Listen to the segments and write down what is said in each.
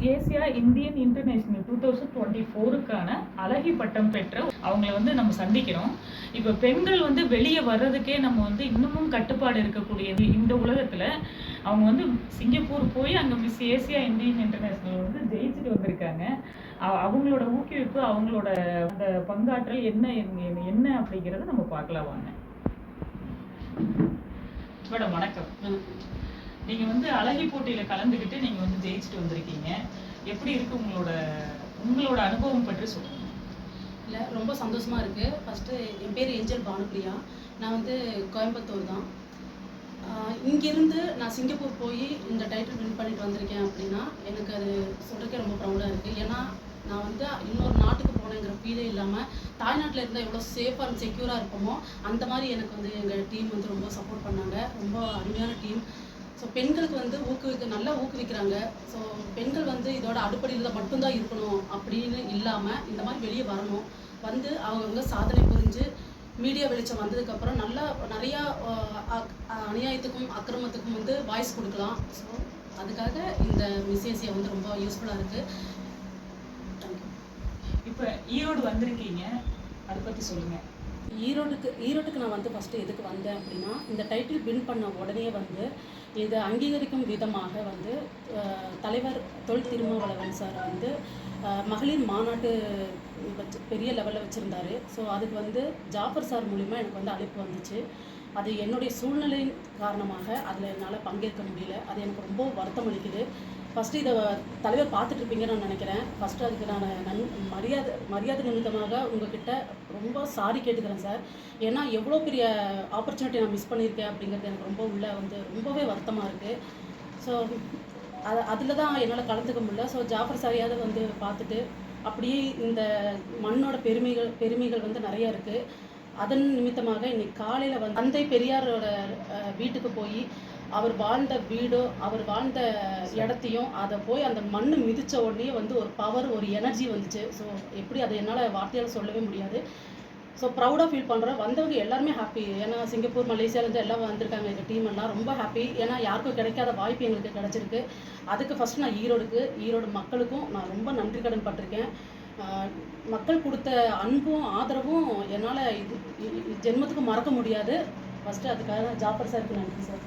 Asia Indian international 2024க்கான அழகி பட்டம் பெற்ற அவங்கள வந்து நம்ம சந்திக்கிறோம். இப்போ பெண்கள் வந்து வெளியே வர்றதுக்கே நம்ம வந்து இன்னமும் கட்டுப்பாடு இருக்கக்கூடிய இந்த உலகத்துல அவங்க வந்து சிங்கப்பூர் போய் அங்க மிஸ் ஏசியா இந்தியன் இன்டர்நேஷனல் வந்து ஜெயிச்சுட்டு வந்திருக்காங்க. அவங்களோட ஊக்குவிப்பு, அவங்களோட அந்த பங்காற்றல் என்ன அப்படிங்கிறத நம்ம பார்க்கலாம் வாங்க. மேடம் வணக்கம். நீங்க வந்து அழகி போட்டியில கலந்துக்கிட்டு நீங்க வந்து ஜெயிச்சுட்டு வந்திருக்கீங்க. எப்படி இருக்கு உங்களோட அனுபவம் பற்றி சொல்லுங்க. இல்லை, ரொம்ப சந்தோஷமா இருக்கு. ஃபர்ஸ்ட் என் பேர் ஏஞ்சல் பானுப்ரியா. நான் வந்து கோயம்புத்தூர் தான். இங்கிருந்து நான் சிங்கப்பூர் போய் இந்த டைட்டில் வின் பண்ணிட்டு வந்திருக்கேன் அப்படின்னா எனக்கு அது சொல்றதுக்கே ரொம்ப ப்ரௌடாக இருக்குது. ஏன்னா நான் வந்து இன்னொரு நாட்டுக்கு போனேங்கிற ஃபீலே இல்லாமல் தாய்நாட்டில் இருந்தால் எவ்வளோ சேஃபாக அண்ட் செக்யூராக இருப்போமோ அந்த மாதிரி எனக்கு வந்து எங்கள் டீம் வந்து ரொம்ப சப்போர்ட் பண்ணாங்க. ரொம்ப அருமையான டீம். ஸோ பெண்களுக்கு வந்து நல்லா ஊக்குவிக்கிறாங்க. ஸோ பெண்கள் வந்து இதோட அடிப்படையில் மட்டும்தான் இருக்கணும் அப்படின்னு இல்லாமல் இந்த மாதிரி வெளியே வரணும். வந்து அவங்க சாதனை புரிஞ்சு மீடியா வெளிச்சம் வந்ததுக்கப்புறம் நிறையா அநியாயத்துக்கும் அக்கிரமத்துக்கும் வந்து வாய்ஸ் கொடுக்கலாம். ஸோ அதுக்காக இந்த மிஸ் ஏசியா வந்து ரொம்ப யூஸ்ஃபுல்லாக இருக்குது. இப்போ ஈரோடு வந்திருக்கீங்க, அதை பற்றி சொல்லுங்கள். ஈரோட்டுக்கு நான் வந்து ஃபஸ்ட்டு எதுக்கு வந்தேன் அப்படின்னா, இந்த டைட்டில் வின் பண்ண உடனே வந்து இதை அங்கீகரிக்கும் விதமாக வந்து தலைவர் தொல் திருமாவளவன் சார் வந்து மகளிர் மாநாட்டு பெரிய லெவலில் வச்சுருந்தாரு. ஸோ அதுக்கு வந்து ஜாஃபர் சார் மூலிமா எனக்கு வந்து அழைப்பு வந்துச்சு. அது என்னுடைய சூழ்நிலையின் காரணமாக அதில் என்னால் பங்கேற்க முடியல. அது எனக்கு ரொம்ப வருத்தம் அளிக்குது. ஃபஸ்ட்டு இதை தலைவர் பார்த்துட்ருப்பீங்கன்னு நான் நினைக்கிறேன். ஃபஸ்ட்டு அதுக்கு நான் மரியாதை நிமித்தமாக உங்ககிட்ட ரொம்ப சாரி கேட்டுக்கிறேன் சார். ஏன்னா எவ்வளோ பெரிய ஆப்பர்ச்சுனிட்டி நான் மிஸ் பண்ணியிருக்கேன் அப்படிங்கிறது எனக்கு ரொம்பவே வருத்தமாக இருக்குது. ஸோ அதில் தான் என்னால் கலந்துக்க முடியல. ஸோ ஜாஃபர் சாரியாவது வந்து பார்த்துட்டு அப்படியே இந்த மண்ணோட பெருமைகள் வந்து நிறையா இருக்குது. அதன் நிமித்தமாக இன்னைக்கு காலையில் வந்து தந்தை பெரியாரோட வீட்டுக்கு போய் அவர் வாழ்ந்த வீடோ அவர் வாழ்ந்த இடத்தையும் அதை போய் அந்த மண்ணு மிதித்த உடனே வந்து ஒரு பவர், ஒரு எனர்ஜி வந்துச்சு. ஸோ எப்படி அதை என்னால் வார்த்தையால் சொல்லவே முடியாது. ஸோ ப்ரௌடாக ஃபீல் பண்ணுறேன். வந்தவங்க எல்லாருமே ஹாப்பி. ஏன்னா சிங்கப்பூர், மலேசியாவிலேருந்து எல்லாம் வந்திருக்காங்க. எங்கள் டீம் எல்லாம் ரொம்ப ஹாப்பி. ஏன்னா யாருக்கும் கிடைக்காத வாய்ப்பு எங்களுக்கு கிடச்சிருக்கு. அதுக்கு ஃபஸ்ட்டு நான் ஈரோடு மக்களுக்கும் நான் ரொம்ப நன்றி கடன் பட்டிருக்கேன். மக்கள் கொடுத்த அன்பும் ஆதரவும் என்னால் ஜென்மத்துக்கு மறக்க முடியாது. ஃபஸ்ட்டு அதுக்காக ஜாஃபர் சாருக்கு நன்றி சார்.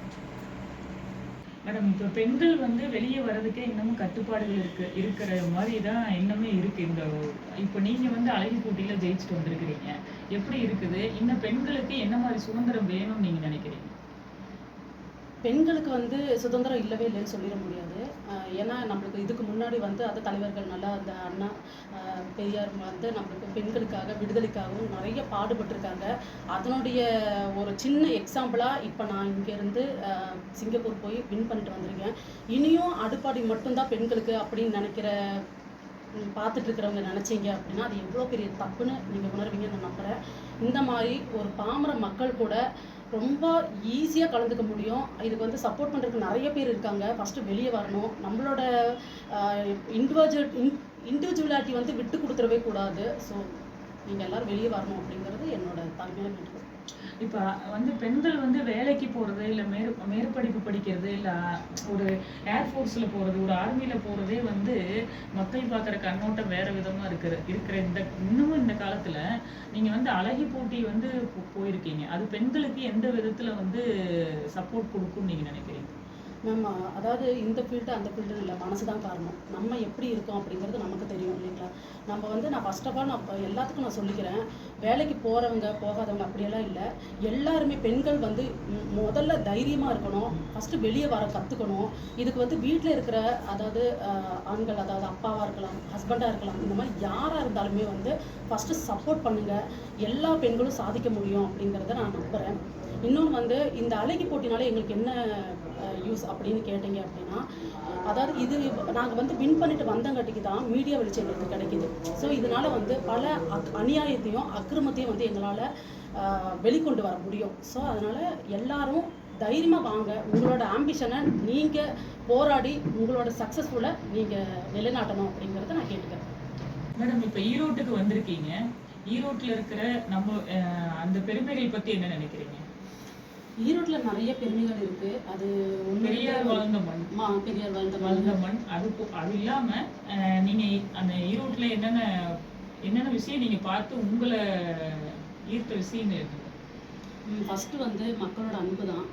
மேடம், இப்போ பெண்கள் வந்து வெளியே வர்றதுக்கே இன்னமும் கட்டுப்பாடுகள் இருக்கிற மாதிரி தான் இன்னுமே இருக்குது. இப்போ நீங்கள் வந்து அழகி போட்டியில் ஜெயிச்சுட்டு வந்திருக்கிறீங்க, எப்படி இருக்குது? இன்னும் பெண்களுக்கு என்ன மாதிரி சுதந்திரம் வேணும்னு நீங்கள் நினைக்கிறீங்க? பெண்களுக்கு வந்து சுதந்திரம் இல்லவே இல்லைன்னு சொல்லிட முடியாது. ஏன்னா நம்மளுக்கு இதுக்கு முன்னாடி வந்து அந்த தலைவர்கள் நல்லா அந்த அண்ணா பெரியார் வந்து நம்மளுக்கு பெண்களுக்காக விடுதலைக்காகவும் நிறைய பாடுபட்டிருக்காங்க. அதனுடைய ஒரு சின்ன எக்ஸாம்பிளாக இப்போ நான் இங்கேருந்து சிங்கப்பூர் போய் வின் பண்ணிட்டு வந்திருக்கேன். இனியும் அடுப்பாடி மட்டும்தான் பெண்களுக்கு அப்படின்னு பார்த்துட்டு இருக்கிறவங்க நினச்சிங்க அப்படின்னா அது எவ்வளோ பெரிய தப்புன்னு நீங்கள் உணர்வீங்கன்னு நான் நம்புகிறேன். இந்த மாதிரி ஒரு பாமர மக்கள் கூட ரொம்ப ஈஸியாக கலந்துக்க முடியும். இதுக்கு வந்து சப்போர்ட் பண்ணுறதுக்கு நிறைய பேர் இருக்காங்க. ஃபஸ்ட்டு வெளியே வரணும். நம்மளோட இண்டிவிஜுவலாலிட்டி வந்து விட்டு கொடுத்துடவே கூடாது. ஸோ நீங்கள் எல்லோரும் வெளியே வரணும் அப்படிங்கிறது என்னோட தாழ்மையான வேண்டுகோள். இப்போ வந்து பெண்கள் வந்து வேலைக்கு போகிறது, இல்லை மேற்படிப்பு படிக்கிறது, இல்லை ஒரு ஏர்ஃபோர்ஸில் போகிறது, ஒரு ஆர்மியில் போகிறதே வந்து மக்கள் பார்க்குற கண்ணோட்டம் வேறு விதமாக இருக்கிற இன்னமும் இந்த காலத்தில் நீங்கள் வந்து அழகி போட்டி வந்து போயிருக்கீங்க. அது பெண்களுக்கு எந்த விதத்தில் வந்து சப்போர்ட் கொடுக்கும்னு நீங்கள் நினைக்கிறீங்க? அதாவது இந்த ஃபீல்டு அந்த ஃபீல்டுன்னு இல்லை, மனசு தான் காரணம். நம்ம எப்படி இருக்கோம் அப்படிங்கிறது நமக்கு தெரியும் இல்லைங்களா? நான் ஃபர்ஸ்ட் ஆஃப் ஆல் எல்லாத்துக்கும் நான் சொல்லிக்கிறேன், வேலைக்கு போகிறவங்க போகாதவங்க அப்படியெல்லாம் இல்லை. எல்லாருமே பெண்கள் வந்து முதல்ல தைரியமாக இருக்கணும். ஃபஸ்ட்டு வெளியே வர கற்றுக்கணும். இதுக்கு வந்து வீட்டில் இருக்கிற அதாவது ஆண்கள், அதாவது அப்பாவாக இருக்கலாம், ஹஸ்பண்டாக இருக்கலாம், இந்த மாதிரி யாராக இருந்தாலுமே வந்து ஃபஸ்ட்டு சப்போர்ட் பண்ணுங்கள். எல்லா பெண்களும் சாதிக்க முடியும் அப்படிங்கிறத நான் நம்புகிறேன். இன்னொன்று வந்து இந்த அழகி போட்டினால எங்களுக்கு என்ன யூஸ் அப்படின்னு கேட்டீங்க அப்படின்னா, அதாவது இது நாங்கள் வந்து வின் பண்ணிட்டு வந்தங்காட்டிக்கு தான் மீடியா வெளிச்சம் எங்களுக்கு கிடைக்கிது. ஸோ இதனால் வந்து பல அநியாயத்தையும் அக்கிரமத்தையும் வந்து எங்களால் வெளிக்கொண்டு வர முடியும். ஸோ அதனால் எல்லாரும் தைரியமாக வாங்க. உங்களோட ஆம்பிஷனை நீங்கள் போராடி உங்களோட சக்ஸஸ்ஃபுல்லை நீங்கள் நிலைநாட்டணும் அப்படிங்கிறத நான் கேட்டுக்கிறேன். மேடம், இப்போ ஈரோட்டுக்கு வந்திருக்கீங்க. ஈரோட்டில் இருக்கிற நம்ம அந்த பெருமைகள் பற்றி என்ன நினைக்கிறீங்க? ஈரோட்டில் நிறைய பெருமைகள் இருக்குது. அது பெரியார் வாழ்ந்த மண். பெரியார் வாழ்ந்த வாழ்ந்த மண். அது இல்லாமல் நீங்கள் அந்த ஈரோட்டில் என்னென்ன விஷயம் நீங்கள் பார்த்து உங்களை ஈர்த்த விஷயம் இருக்குது? ஃபஸ்ட்டு வந்து மக்களோட அன்பு தான்.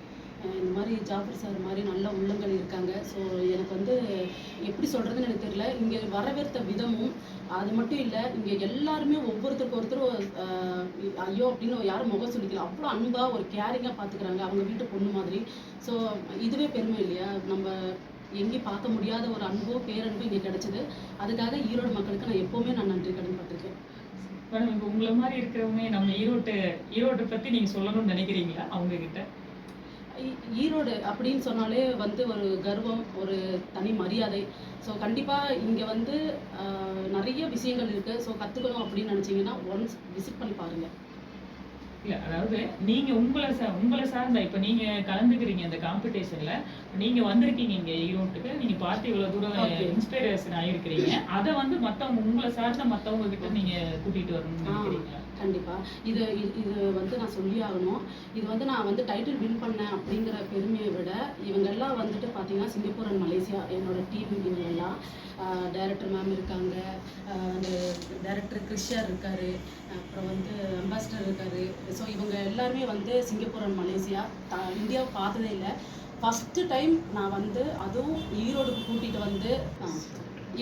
இந்த மாதிரி ஜாஃபர் சார் மாதிரி நல்ல உள்ளங்கள் இருக்காங்க. ஸோ எனக்கு வந்து எப்படி சொல்கிறதுன்னு எனக்கு தெரியல. இங்கே வரவேற்ற விதமும் அது மட்டும் இல்லை, இங்கே எல்லாருமே ஒவ்வொருத்தருக்கு ஒருத்தர் ஐயோ அப்படின்னு யாரும் முகம் சொல்லிக்கல, அவ்வளோ அன்பாக ஒரு கேரிங்காக பார்த்துக்கிறாங்க, அவங்க வீட்டு பொண்ணு மாதிரி. ஸோ இதுவே பெருமை இல்லையா? நம்ம எங்கேயும் பார்க்க முடியாத ஒரு அன்போ பேரன்போ இங்கே கிடச்சிது. அதுக்காக ஈரோடு மக்களுக்கு நான் எப்போவுமே நன்றி கடன் பட்டிருக்கேன். மேடம், இப்போ உங்களை மாதிரி இருக்கிறவங்க நம்ம ஈரோட்டை பற்றி நீங்கள் சொல்லணும்னு நினைக்கிறீங்களா அவங்கக்கிட்ட? ஈரோடு அப்படின்னு சொன்னாலே வந்து ஒரு கர்வம், ஒரு தனி மரியாதை. ஸோ கண்டிப்பாக இங்கே வந்து நிறைய விஷயங்கள் இருக்குது. ஸோ கற்றுக்கணும் அப்படின்னு நினச்சிங்கன்னா ஒன்ஸ் விசிட் பண்ணி பாருங்கள். இல்லை, அதாவது நீங்கள் உங்களை சார்ந்த இப்போ நீங்கள் கலந்துக்கிறீங்க அந்த காம்படிஷனில், நீங்கள் வந்திருக்கீங்க இங்கே ஈரோட்டுக்கு, நீங்கள் பார்த்து இவ்வளோ தூரம் இன்ஸ்பிரேஷன் ஆகிருக்கிறீங்க. அதை வந்து மற்றவங்க உங்களை சார்ந்த மற்றவங்க கிட்ட நீங்கள் கூட்டிகிட்டு வரணும்னு நினைக்கிறீங்களா? கண்டிப்பாக இது வந்து நான் சொல்லி ஆகணும். இது வந்து நான் வந்து டைட்டில் வின் பண்ணேன் அப்படிங்கிற பெருமையை விட, இவங்கெல்லாம் வந்துட்டு பார்த்தீங்கன்னா சிங்கப்பூர் அண்ட் மலேசியா என்னோட டீம். இவங்கெல்லாம் டைரக்டர் மேம் இருக்காங்க, அந்த டைரக்டர் கிறிஸ்டியார் இருக்கார், அப்புறம் வந்து அம்பாசிடர் இருக்கார். ஸோ இவங்க எல்லாருமே வந்து சிங்கப்பூர் அண்ட் மலேசியா இந்தியாவை பார்த்ததே இல்லை. ஃபஸ்ட்டு டைம் நான் வந்து அதுவும் ஈரோடுக்கு கூட்டிகிட்டு வந்து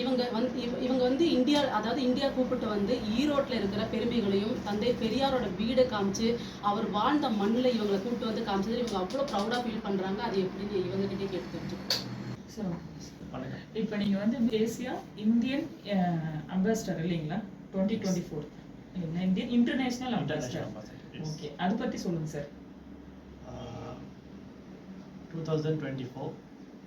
இவங்க வந்து இந்தியா கூப்பிட்டு வந்து ஈரோட்டில் இருக்கிற பெருமைகளையும் தந்தை பெரியாரோட வீடை காமிச்சு அவர் வாழ்ந்த மண்ணில் இவங்களை கூப்பிட்டு வந்து காமிச்சது இவங்க அவ்வளோ ப்ரௌடாக ஃபீல் பண்ணுறாங்க. அது எப்படின்னு இவங்ககிட்டே கேட்டு தெரிஞ்சுக்கணும். இப்போ நீங்கள் வந்து ஏசியா இந்தியன் அம்பாசிடர் இல்லைங்களா? 2024 இந்தியன் இன்டர்நேஷ்னல் அம்பாசிடர். ஓகே, அதை பற்றி சொல்லுங்கள் சார். 2024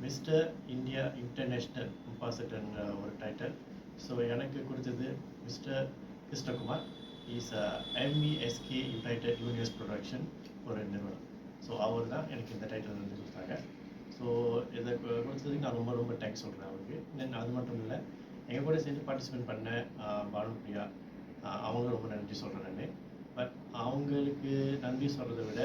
மிஸ்டர் இந்தியா இன்டர்நேஷ்னல் அம்பாசிடர்ன்ற ஒரு டைட்டில். ஸோ எனக்கு கொடுத்தது mister Krishnakumar. Is MVSK United universe production ஒரு நிறுவனம். ஸோ அவர் தான் எனக்கு இந்த டைட்டில் வந்து கொடுத்தாங்க. ஸோ இதை கொடுத்ததுக்கு நான் ரொம்ப ரொம்ப தேங்க்ஸ் சொல்கிறேன் அவருக்கு. தென் அது மட்டும் இல்லை, எங்கள் கூட சேர்ந்து பார்ட்டிசிபேட் பண்ண பானுப்ரியா, அவங்க ரொம்ப நன்றி சொல்கிறேன் நான். பட் அவங்களுக்கு நன்றி சொல்கிறத விட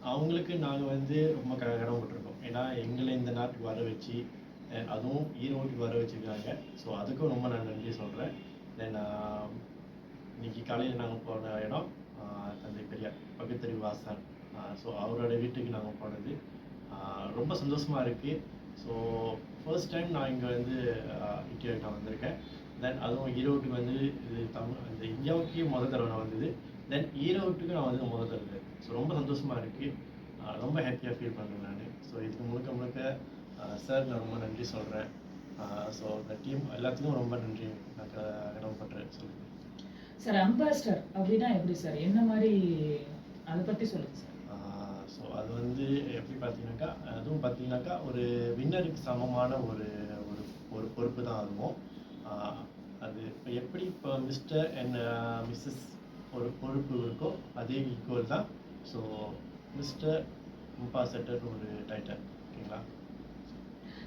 அவங்களுக்கு நாங்கள் வந்து ரொம்ப கடமைப்பட்டிருக்கோம். ஏன்னா எங்களை இந்த நாட்டுக்கு வர வச்சு, அதுவும் ஈரோட்டுக்கு வர வச்சுருக்காங்க. ஸோ அதுக்கும் ரொம்ப நான் நன்றி சொல்கிறேன். தென் இன்னைக்கு காலையில் நாங்கள் போன இடம் தந்தை பெரியார் பகுத்தறிவு வாசன். ஸோ அவரோட வீட்டுக்கு நாங்கள் போனது ரொம்ப சந்தோஷமாக இருக்குது. ஸோ ஃபர்ஸ்ட் டைம் நான் இங்கே வந்து இந்தியாவுக்கு நான் வந்திருக்கேன். தென் அதுவும் ஈரோட்டுக்கு வந்து இது இந்த இந்தியாவுக்கு முதல் தடவை நான் வந்தது. தென் ஈரோட்டுக்கு நான் வந்து முதல் தடவை. ஸோ ரொம்ப சந்தோஷமாக இருக்குது, ரொம்ப ஹாப்பியாக ஃபீல் பண்ணுறேன் நான். ஸோ இதுக்கு முழுக்க சார் நான் ரொம்ப நன்றி சொல்கிறேன். ஸோ இந்த டீம் எல்லாத்துக்கும் ரொம்ப நன்றி நான் கடமைப்பட்டுறேன் சொல்லுங்கள் சார். அம்பாசிடர் அப்படின்னா எப்படி சார்? என்ன மாதிரி அதை பற்றி சொல்லுங்கள் சார். ஸோ அது வந்து எப்படி பார்த்தீங்கன்னாக்கா, அதுவும் பார்த்தீங்கன்னாக்கா ஒரு வின்னருக்கு சமமான ஒரு ஒரு பொறுப்பு தான் அதுவும். அது இப்போ எப்படி இப்போ மிஸ்டர் அண்ட் மிஸ்ஸஸ் ஒரு பொறுப்பு இருக்கோ அதே ஈக்குவல் தான். ஸோ மிஸ்டர் அம்பாசிடர் ஒரு டைட்டில். ஓகேங்களா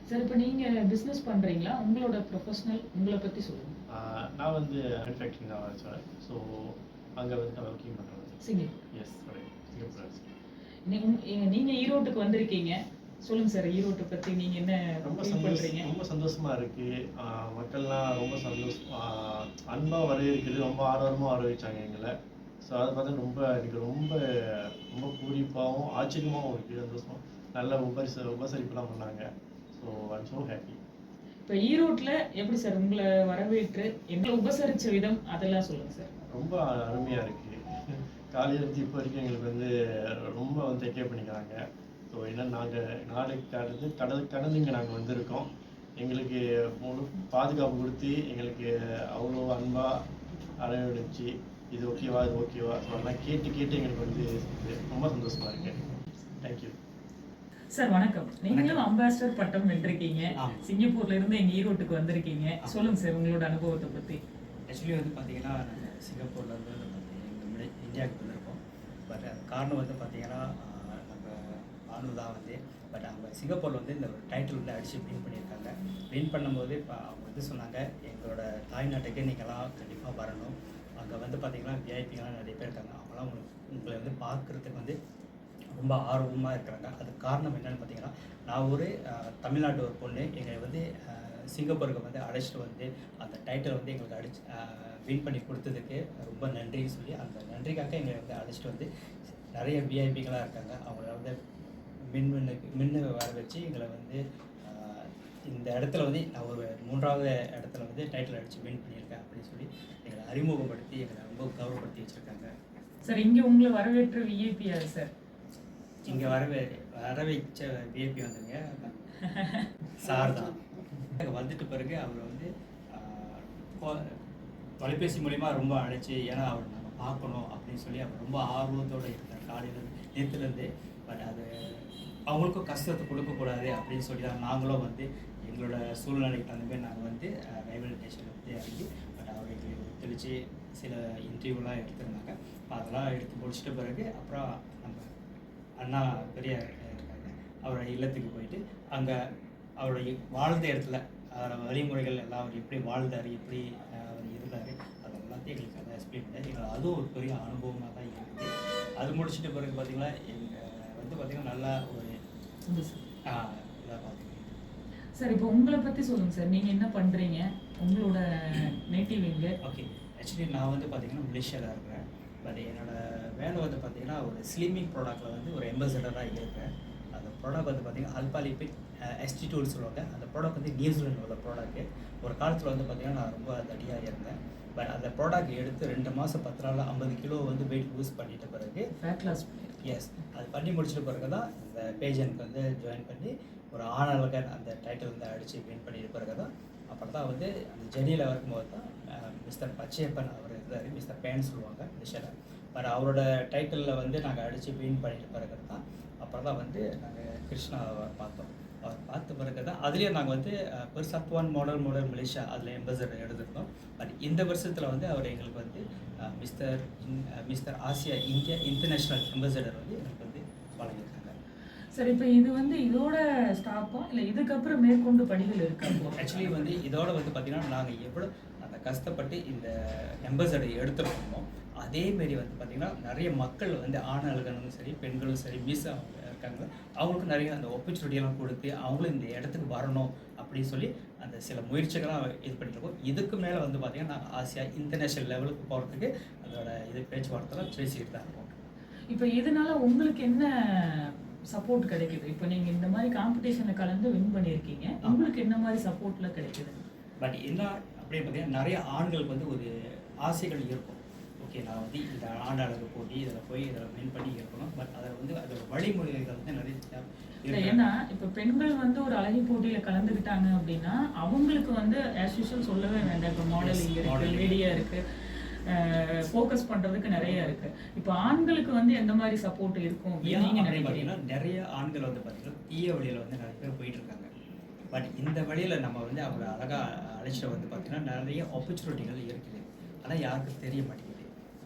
சார்? இப்போ நீங்கள் பிஸ்னஸ் பண்ணுறீங்களா? உங்களோட ப்ரொஃபஷனல் உங்களை பற்றி சொல்லுங்கள். நான் வந்து மேனுஃபேக்சரிங் தான் வச்சேன். ஸோ அங்கே வந்து நான் ஒர்க்கிங் பண்ணுறேன். சிங்கப்பூர். Yes, Singapore. நீங்கள் ஈரோட்டுக்கு வந்திருக்கீங்க, சொல்லுங்கள் சார். ஈரோட்டை பற்றி நீங்கள் என்ன ரொம்ப சந்தோஷமாக இருக்குது. மக்கள்லாம் ரொம்ப அன்பாக வரவேற்கிறது, ரொம்ப ஆர்வமாக வரவேற்றாங்க எங்களை. ஸோ அதை பார்த்தா எனக்கு ரொம்ப ரொம்ப பூரிப்பாகவும் ஆச்சரியமாகவும் இருக்குது, சந்தோஷம். நல்ல உபசரிப்புலாம் பண்ணாங்க. So I'm so happy. இப்போ ஈரோட்டில் எப்படி சார் உங்களை வரவேற்று எங்களை உபசரித்த விதம் அதெல்லாம் சொல்லுங்கள் சார். ரொம்ப அருமையாக இருக்குது. காலையிலேருந்து இப்போ வரைக்கும் எங்களுக்கு வந்து ரொம்ப வந்து டேக் கேர் பண்ணிக்கிறாங்க. ஸோ ஏன்னா நாங்கள் கடந்து இங்கே நாங்கள் வந்திருக்கோம். எங்களுக்கு முழு பாதுகாப்பு கொடுத்து எங்களுக்கு அவ்வளோ அன்பாக அரவணைச்சு இது ஓகேவா ஸோ அதெல்லாம் கேட்டு எங்களுக்கு வந்து ரொம்ப சந்தோஷமாக இருக்கு. Thank you sir. வணக்கம். நீங்களும் அம்பாசிடர் பட்டம் வென்றிருக்கீங்க, சிங்கப்பூர்ல இருந்து எங்கள் ஈரோட்டுக்கு வந்திருக்கீங்க. சொல்லுங்கள் சார் உங்களோட அனுபவத்தை பற்றி. ஆக்சுவலி வந்து பார்த்தீங்கன்னா நாங்கள் சிங்கப்பூரில் வந்து இந்தியாவுக்கு வந்திருக்கோம். பட் காரணம் வந்து பார்த்தீங்கன்னா நம்ம பானு தான் வந்து. பட் அவங்க சிங்கப்பூரில் வந்து இந்த ஒரு டைட்டில் வந்து அடித்து வின் பண்ணியிருக்காங்க. வின் பண்ணும்போது இப்போ அவங்க வந்து சொன்னாங்க, எங்களோட தாய்நாட்டுக்கு நீங்கள்லாம் கண்டிப்பாக வரணும். அங்கே வந்து பார்த்தீங்கன்னா விஐபிங்கெலாம் நிறைய பேர் இருக்காங்க, அவங்களாம் உங்களை வந்து பார்க்குறதுக்கு வந்து ரொம்ப ஆர்வமாக இருக்கிறாங்க. அதுக்கு காரணம் என்னென்னு பார்த்தீங்கன்னா, நான் ஒரு தமிழ்நாட்டு ஒரு பொண்ணு எங்களை வந்து சிங்கப்பூருக்கு வந்து அழைச்சிட்டு வந்து அந்த டைட்டில் வந்து எங்களுக்கு வின் பண்ணி கொடுத்ததுக்கு ரொம்ப நன்றின்னு சொல்லி, அந்த நன்றிக்காக எங்களை வந்து அழைச்சிட்டு வந்து நிறைய விஐபிகளாக இருக்காங்க. அவங்கள வந்து மின்னு வர வச்சு எங்களை வந்து இந்த இடத்துல வந்து நான் ஒரு 3வது இடத்துல வந்து டைட்டில் அடித்து வின் பண்ணியிருக்கேன் அப்படின்னு சொல்லி எங்களை அறிமுகப்படுத்தி எங்களை ரொம்ப கௌரவப்படுத்தி வச்சுருக்காங்க. சார் இங்கே உங்களை வரவேற்ற விஐபி யார் சார்? இங்கே வர வைச்ச விஐபி வந்துங்க சார் தான். வந்துட்டு பிறகு அவர் வந்து தொலைபேசி மூலிமா ரொம்ப அழைச்சி, ஏன்னா அவர் நம்ம பார்க்கணும் அப்படின்னு சொல்லி அவர் ரொம்ப ஆர்வத்தோடு இருந்தார் காலையில் நேற்றுலேருந்து. பட் அது அவங்களுக்கும் கஷ்டத்தை கொடுக்கக்கூடாது அப்படின்னு சொல்லி தான் நாங்களும் வந்து எங்களோட சூழ்நிலைக்கு தகுந்த மாதிரி நாங்கள் வந்து ரயில்வே ஸ்டேஷனில் வந்து இறங்கி, பட் அவர் எங்களுக்கு ஒத்துழைச்சி சில இன்டர்வியூலாம் எடுத்திருந்தாங்க. அதெல்லாம் எடுத்து முடிச்சிட்ட பிறகு அப்புறம் நம்ம அண்ணா பெரிய இருக்காங்க, அவரோட இல்லத்துக்கு போயிட்டு அங்கே அவருடைய வாழ்ந்த இடத்துல வழிமுறைகள் எல்லாம் அவர் எப்படி வாழ்ந்தார், எப்படி அவர் இருந்தார், அது எல்லாத்தையும் எங்களுக்கு அதை எக்ஸ்பிளைன் பண்ணார். எங்களுக்கு அதுவும் ஒரு பெரிய அனுபவமாக தான் இருக்குது. அது முடிச்சிட்ட பிறகு பார்த்திங்கன்னா எங்கள் வந்து பார்த்திங்கன்னா நல்லா ஒரு இதாக பார்த்துக்கிங்க. சார் இப்போ உங்களை பற்றி சொல்லுங்கள் சார், நீங்கள் என்ன பண்ணுறீங்க, உங்களோட நேட்டிவ் எங்கே? ஓகே, ஆக்சுவலி நான் வந்து பார்த்திங்கன்னா மலேசியாவில் இருக்கிறேன். பட் என்னோடய வேலை வந்து பார்த்திங்கன்னா ஒரு ஸ்லிமிங் ப்ராடக்ட்டில் வந்து ஒரு எம்பசடராக இருக்கேன். அந்த ப்ராடக்ட் வந்து பார்த்திங்கன்னா அல்பாலிபிக் எஸ்டிடியூல் சொல்லுவாங்க. அந்த ப்ராடக்ட் வந்து நியூசிலாந்து உள்ள ப்ராடக்ட்டு. ஒரு காலத்தில் வந்து பார்த்திங்கன்னா நான் ரொம்ப தடியாக இருந்தேன். பட் அந்த ப்ராடக்ட் எடுத்து 2 மாதம் 10 நாளில் 50 கிலோ வந்து வெயிட் லூஸ் பண்ணிட்ட பிறகு ஃபேட் லாஸ் எஸ் அது பண்ணி முடிச்சிட்ட பிறகு தான் இந்த பேஜனுக்கு வந்து ஜாயின் பண்ணி ஒரு ஆணழகன் அந்த டைட்டில் வந்து அடித்து வின் பண்ணிட்ட பிறகு தான், அப்புறம் தான் வந்து அந்த ஜெர்னியில் வரும்போது தான் மிஸ்டர் பச்சையப்பன் அவர் இருந்தார், மிஸ்டர் பேன் சொல்லுவாங்க விஷயம். பட் அவரோட டைட்டிலில் வந்து நாங்கள் அடித்து வின் பண்ணிட்ட பிறகு தான் அப்புறம் தான் வந்து நாங்கள் கிருஷ்ணாவை பார்த்தோம். அவர் பார்த்த பிறகு தான் அதுலேயே நாங்கள் வந்து பெருசாத்வான் மாடல் மலேசியா அதில் எம்பசடர் எடுத்திருந்தோம். பட் இந்த வருஷத்தில் வந்து அவர் எங்களுக்கு வந்து மிஸ்டர் ஆசியா இந்தியா இன்டர்நேஷ்னல் எம்பசடர் வந்து எங்களுக்கு வந்து வழங்கியிருக்காங்க. சார் இப்போ இது வந்து இதோட ஸ்டாப்பா இல்லை இதுக்கப்புறம் மேற்கொண்டு பணிகள் இருக்காங்க? ஆக்சுவலி வந்து இதோட வந்து பார்த்திங்கன்னா நாங்கள் எவ்வளோ அந்த கஷ்டப்பட்டு இந்த எம்பசடரை எடுத்துருக்கோமோ அதேமாரி வந்து பார்த்திங்கன்னா நிறைய மக்கள் வந்து ஆணர்களும் சரி பெண்களும் சரி மிஸ் அவங்க இருக்காங்க, அவங்களுக்கும் நிறைய அந்த ஆப்பர்ச்சுனிட்டியெல்லாம் கொடுத்து அவங்களும் இந்த இடத்துக்கு வரணும் அப்படின்னு சொல்லி அந்த சில முயற்சிகளாக இது பண்ணிட்டுருக்கோம். இதுக்கு மேலே வந்து பார்த்திங்கன்னா நாங்கள் ஆசியா இன்டர்நேஷ்னல் லெவலுக்கு போகிறதுக்கு அதோட இது பேச்சுவார்த்தைலாம் பேசிக்கிட்டு தான் இருக்கோம். இப்போ இதனால உங்களுக்கு என்ன சப்போர்ட் கிடைக்குது? இப்போ நீங்கள் இந்த மாதிரி காம்படிஷனில் கலந்து வின் பண்ணியிருக்கீங்க, உங்களுக்கு என்ன மாதிரி சப்போர்ட்லாம் கிடைக்குது? பட் என்ன அப்படின்னு பார்த்தீங்கன்னா நிறைய ஆண்களுக்கு வந்து ஒரு ஆசைகள் இருக்கும். ஓகே, நான் வந்து இந்த ஆண்டாளருக்கு போட்டி இதில் போய் இதில் வின் பண்ணி இருக்கணும். பட் அதில் வந்து அதோட வழிமுறைகள் வந்து நிறைய இல்லை, ஏன்னா இப்போ பெண்கள் வந்து ஒரு அழகி போட்டியில் கலந்துக்கிட்டாங்க அப்படின்னா அவங்களுக்கு வந்து ஆஸ் யூஷுவல் சொல்லவே வேண்டாம். இப்போ மாடலிங் இருக்குது, மீடியா இருக்குது, ஃபோக்கஸ் பண்ணுறதுக்கு நிறைய இருக்குது. இப்போ ஆண்களுக்கு வந்து எந்த மாதிரி சப்போர்ட் இருக்கும் நீங்கள் நினைக்கிறீங்கன்னா? நிறைய ஆண்கள் வந்து பார்த்திங்கன்னா தீய வழியில் வந்து நிறைய பேர் போயிட்டுருக்காங்க. பட் இந்த வழியில் நம்ம வந்து அவங்கள அழகாக அழைச்சிட்டு வந்து பார்த்திங்கன்னா நிறைய ஆப்பர்ச்சுனிட்டிகள் இருக்குது, ஆனால் யாருக்கும் தெரிய மாட்டேங்குது.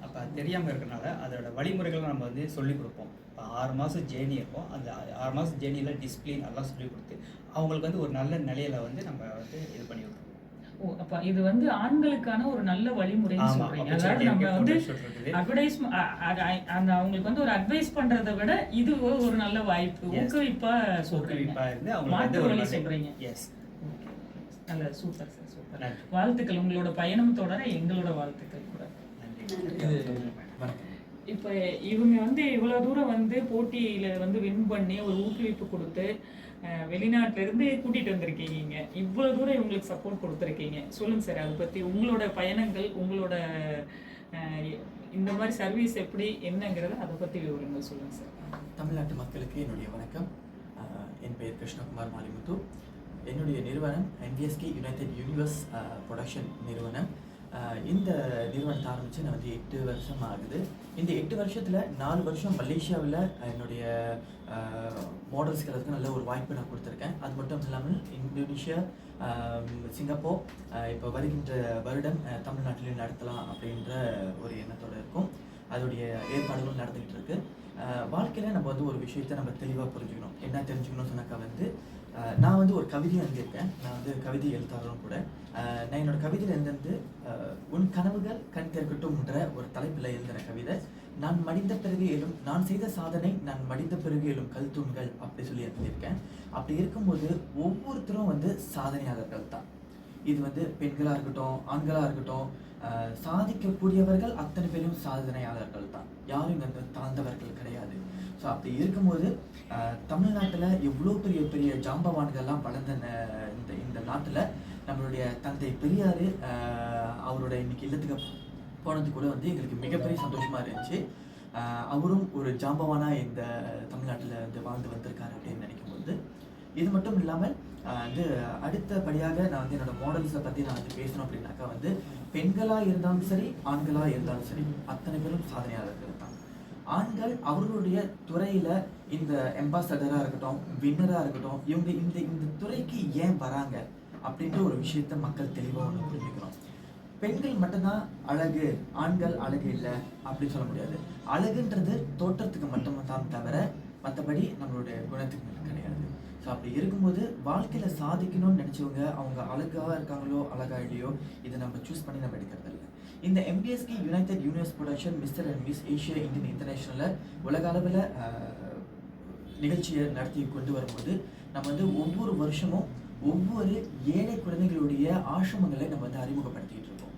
அப்போ அது தெரியாமல் இருக்கிறனால அதோட வழிமுறைகளை நம்ம வந்து சொல்லிக் கொடுப்போம். இப்போ 6 மாதம் ஜேர்னி இருக்கும், அந்த 6 மாதம் ஜேர்னியில் டிசிப்ளின் எல்லாம் சொல்லிக் கொடுத்து அவங்களுக்கு வந்து ஒரு நல்ல நிலையில் வந்து நம்ம வந்து இது பண்ணி விட்டுருவோம். ஓ, அப்போ இது வந்து ஆண்களுக்கான ஒரு நல்ல வழிமுறைன்னு சொல்றீங்க. அதாவது நம்ம வந்து அட்வைஸ் அந்த அவங்களுக்கு வந்து ஒரு அட்வைஸ் பண்றதை விட இது ஒரு நல்ல வாய்ப்பு, ஊக்குவிப்பா சொல்றீங்க, மாற்று வழி சொல்றீங்க. எஸ், நல்ல சூப்பர் சார், சூப்பர். வாழ்த்துக்கள், உங்களோட பயணம் தொடர எங்களோட வாழ்த்துக்கள் கூட. இப்போ இவங்க வந்து இவ்வளோ தூரம் வந்து போட்டியில் வந்து வின் பண்ணி ஒரு ஊக்குவிப்பு கொடுத்து வெளிநாட்டிலேருந்து கூட்டிகிட்டு வந்திருக்கீங்க, இவ்வளோ தூரம் இவங்களுக்கு சப்போர்ட் கொடுத்துருக்கீங்க. சொல்லுங்கள் சார், அதை பற்றி உங்களோட பயணங்கள், உங்களோட இந்த மாதிரி சர்வீஸ் எப்படி என்னங்கிறத அதை பற்றி விவரங்கள் சொல்லுங்கள் சார். தமிழ்நாட்டு மக்களுக்கு என்னுடைய வணக்கம். என் பெயர் கிருஷ்ணகுமார் மாலிமுத்து. என்னுடைய நிறுவனம் NVSK யுனைடெட் யூனிவர்ஸ் ப்ரொடக்ஷன் நிறுவனம். இந்த நிறுவனத்தை ஆரம்பித்து நான் வந்து 8 வருஷம் ஆகுது. இந்த 8 வருஷத்தில் 4 வருஷம் மலேசியாவில் என்னுடைய மாடல்ஸ்கிறதுக்கு நல்ல ஒரு வாய்ப்பு நான் கொடுத்துருக்கேன். அது மட்டும் இல்லாமல் இந்தோனேஷியா, சிங்கப்பூர், இப்போ வருகின்ற வருடம் தமிழ்நாட்டிலையும் நடத்தலாம் அப்படின்ற ஒரு எண்ணத்தோடு இருக்கும். அதோடைய ஏற்பாடுகளும் நடந்துக்கிட்டு இருக்கு. வாழ்க்கையில் நம்ம வந்து ஒரு விஷயத்தை நம்ம தெளிவாக புரிஞ்சுக்கணும். என்ன தெரிஞ்சுக்கணும்னு சொன்னாக்கா வந்து நான் வந்து ஒரு கவிதை எழுதியிருக்கேன். நான் வந்து கவிதை எழுத்தாளரும் கூட. நான் என்னோடய கவிதையில் எழுந்து உன் கனவுகள் கண் திறக்கட்டும்ன்ற ஒரு தலைப்பில் எழுதுகிற கவிதை. நான் மடிந்த பிறகு எழும், நான் செய்த சாதனை நான் மடிந்த பிறகு எழும் கல் தூண்கள் அப்படி சொல்லி எழுதியிருக்கேன். அப்படி இருக்கும்போது ஒவ்வொருத்தரும் வந்து சாதனையாளர்கள் தான். இது வந்து பெண்களாக இருக்கட்டும், ஆண்களாக இருக்கட்டும், சாதிக்கக்கூடியவர்கள் அத்தனை பேரும் சாதனையாளர்கள் தான். யாரும் இங்கே வந்து தாழ்ந்தவர்கள் கிடையாது. ஸோ அப்படி இருக்கும்போது தமிழ்நாட்டில் எவ்வளோ பெரிய பெரிய ஜாம்பவான்கள்லாம் வளர்ந்த இந்த நாட்டில் நம்மளுடைய தந்தை பெரியார் அவரோட இன்னைக்கு இல்லத்துக்கு போனது கூட வந்து எங்களுக்கு மிகப்பெரிய சந்தோஷமாக இருந்துச்சு. அவரும் ஒரு ஜாம்பவானாக இந்த தமிழ்நாட்டில் வந்து வாழ்ந்து வந்திருக்காரு அப்படின்னு நினைக்கும்போது, இது மட்டும் இல்லாமல் வந்து அடுத்தபடியாக நான் வந்து என்னோட மாடல்ஸை பற்றி நான் வந்து பேசணும் அப்படின்னாக்கா வந்து பெண்களாக இருந்தாலும் சரி, ஆண்களாக இருந்தாலும் சரி, அத்தனை பேரும் சாதனையாளர்கள் தான். ஆண்கள் அவர்களுடைய துறையில் இந்த எம்பாசடராக இருக்கட்டும், வின்னராக இருக்கட்டும், இவங்க இந்த இந்த துறைக்கு ஏன் வராங்க அப்படின்ற ஒரு விஷயத்த மக்கள் தெளிவாக ஒன்று புரிஞ்சுக்கிறோம். பெண்கள் மட்டும்தான் அழகு, ஆண்கள் அழகு இல்லை அப்படின்னு சொல்ல முடியாது. அழகுன்றது தோற்றத்துக்கு மட்டும்தான் தவிர மற்றபடி நம்மளுடைய குணத்துக்கு கிடையாது. ஸோ அப்படி இருக்கும்போது வாழ்க்கையில் சாதிக்கணும்னு நினச்சவங்க அவங்க அழகாக இருக்காங்களோ அழகா இல்லையோ இதை நம்ம சூஸ் பண்ணி நம்ம எடுக்கிறது இல்லை. இந்த எம்பிஎஸ்கி united universe production mister and miss Asia Indian இன்டர்நேஷ்னலில் உலக அளவில் நிகழ்ச்சியை நடத்தி கொண்டு வரும்போது நம்ம வந்து ஒவ்வொரு வருஷமும் ஒவ்வொரு ஏழை குழந்தைகளுடைய ஆசிரமங்களை நம்ம வந்து அறிமுகப்படுத்திக்கிட்டு இருக்கோம்.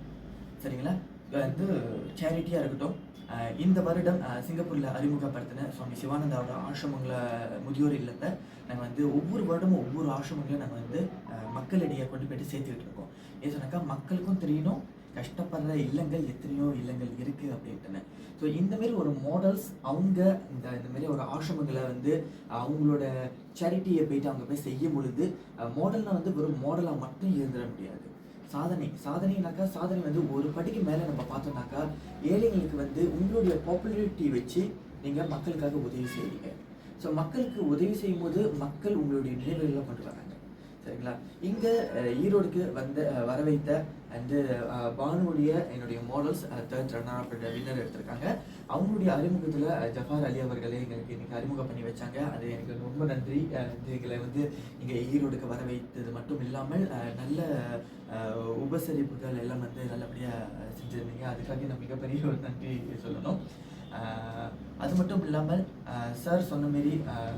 சரிங்களா? வந்து சேரிட்டியாக இருக்கட்டும், இந்த வருடம் சிங்கப்பூரில் அறிமுகப்படுத்தின சுவாமி சிவானந்தாவோட ஆசிரமங்களை, முதியோர் இல்லத்தை நாங்கள் வந்து ஒவ்வொரு வருடமும் ஒவ்வொரு ஆசிரமங்களையும் நாங்கள் வந்து மக்களிடையே கொண்டு போய்ட்டு சேர்த்துக்கிட்டு இருக்கோம். ஏன் சொன்னாக்கா மக்களுக்கும் தெரியணும் கஷ்டப்படுற இல்லங்கள் எத்தனையோ இல்லங்கள் இருக்குது அப்படின்ட்டுன்னு. ஸோ இந்தமாரி ஒரு மாடல்ஸ் அவங்க இந்தமாரி ஒரு ஆசிரமங்களை வந்து அவங்களோட சேரிட்டியை போயிட்டு அவங்க போய் செய்யும் பொழுது மாடல்னால் வந்து வெறும் மாடலாக மட்டும் இருந்துட முடியாது. சாதனைனாக்கா சாதனை வந்து ஒரு படிக்கு மேலே நம்ம பார்த்தோம்னாக்கா ஏழைங்களுக்கு வந்து உங்களுடைய பாப்புலாரிட்டி வச்சு நீங்கள் மக்களுக்காக உதவி செய்வீங்க. ஸோ மக்களுக்கு உதவி செய்யும் போது மக்கள் உங்களுடைய நினைவுகள்லாம் கொண்டு வராங்க. சரிங்களா? இங்கே ஈரோடுக்கு வர வைத்த அண்டு பானுடைய என்னுடைய மாடல்ஸ் 3rd ரன்னர்-அப் வின்னர் எடுத்திருக்காங்க. அவங்களுடைய அறிமுகத்தில் ஜஃபார் அலி அவர்களே எங்களுக்கு இன்னைக்கு அறிமுகம் பண்ணி வச்சாங்க. அது எனக்கு ரொம்ப நன்றி. எங்களை வந்து இங்கே ஈரோடுக்கு வர வைத்தது மட்டும் இல்லாமல் நல்ல உபசரிப்புகள் எல்லாம் வந்து நல்லபடியாக செஞ்சுருந்தீங்க. அதுக்காக நான் மிகப்பெரிய ஒரு நன்றி சொல்லணும். அது மட்டும் இல்லாமல் சார் சொன்ன மாரி